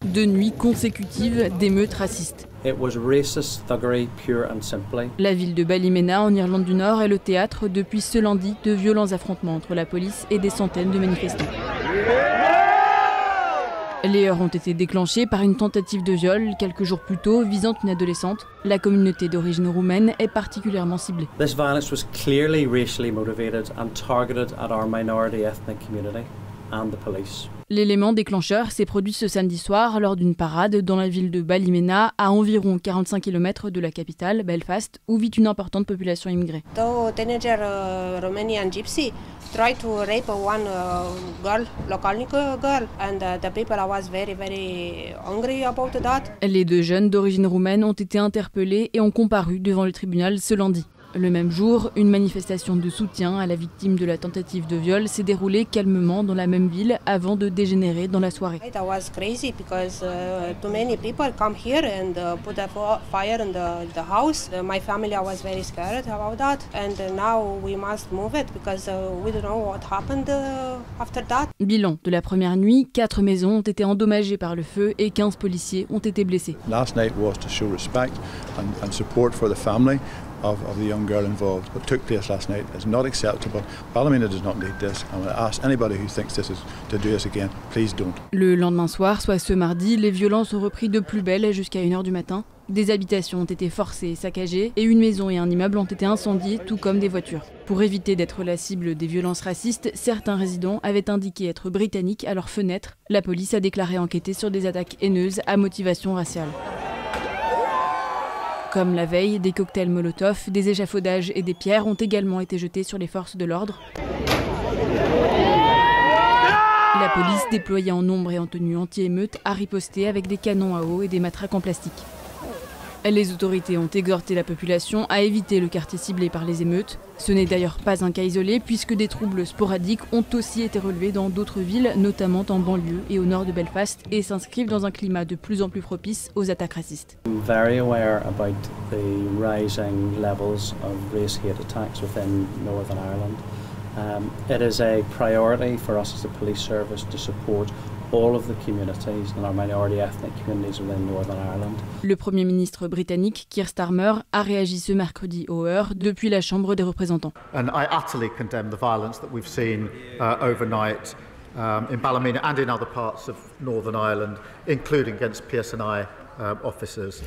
2 nuits consécutives d'émeutes racistes. It was racist thuggery, pure and simply. La ville de Ballymena, en Irlande du Nord, est le théâtre depuis ce lundi de violents affrontements entre la police et des centaines de manifestants. Les heurts ont été déclenchés par une tentative de viol quelques jours plus tôt visant une adolescente. La communauté d'origine roumaine est particulièrement ciblée. This violence was clearly racially motivated and targeted at our minority ethnic community and the police. L'élément déclencheur s'est produit ce samedi soir lors d'une parade dans la ville de Ballymena, à environ 45 km de la capitale, Belfast, où vit une importante population immigrée. The teenager Romanian gypsy tried to rape one girl, local girl, and the people was very angry about that. Les 2 jeunes d'origine roumaine ont été interpellés et ont comparu devant le tribunal ce lundi. Le même jour, une manifestation de soutien à la victime de la tentative de viol s'est déroulée calmement dans la même ville avant de dégénérer dans la soirée. That was crazy because too many people come here and put a fire in the house. My family was very scared about that, and now we must move it because we don't know what happened after that. Bilan de la première nuit, 4 maisons ont été endommagées par le feu et 15 policiers ont été blessés. Last night was to show respect and support for the family of the young girl involved. What took place last night is not acceptable. Ballymena does not need this. I'm going to ask anybody who thinks this is to do this again, please don't. Le lendemain soir, soit ce mardi, les violences ont repris de plus belle jusqu'à 1h du matin. Des habitations ont été forcées et saccagées, et une maison et un immeuble ont été incendiés, tout comme des voitures. Pour éviter d'être la cible des violences racistes, certains résidents avaient indiqué être britanniques à leurs fenêtres. La police a déclaré enquêter sur des attaques haineuses à motivation raciale. Comme la veille, des cocktails Molotov, des échafaudages et des pierres ont également été jetés sur les forces de l'ordre. La police, déployée en nombre et en tenue anti-émeute, a riposté avec des canons à eau et des matraques en plastique. Les autorités ont exhorté la population à éviter le quartier ciblé par les émeutes. Ce n'est d'ailleurs pas un cas isolé puisque des troubles sporadiques ont aussi été relevés dans d'autres villes, notamment en banlieue et au nord de Belfast, et s'inscrivent dans un climat de plus en plus propice aux attaques racistes. I'm very aware about the rising levels of race hate attacks within Northern Ireland. It is a priority for us as the police service to support all of the communities and our minority ethnic communities within Northern Ireland. Le Premier ministre britannique, Keir Starmer, a réagi ce mercredi aux heurts depuis la Chambre des représentants. And I utterly condemn the violence that we've seen overnight in Ballymena and in other parts of Northern Ireland, including against PSNI officers.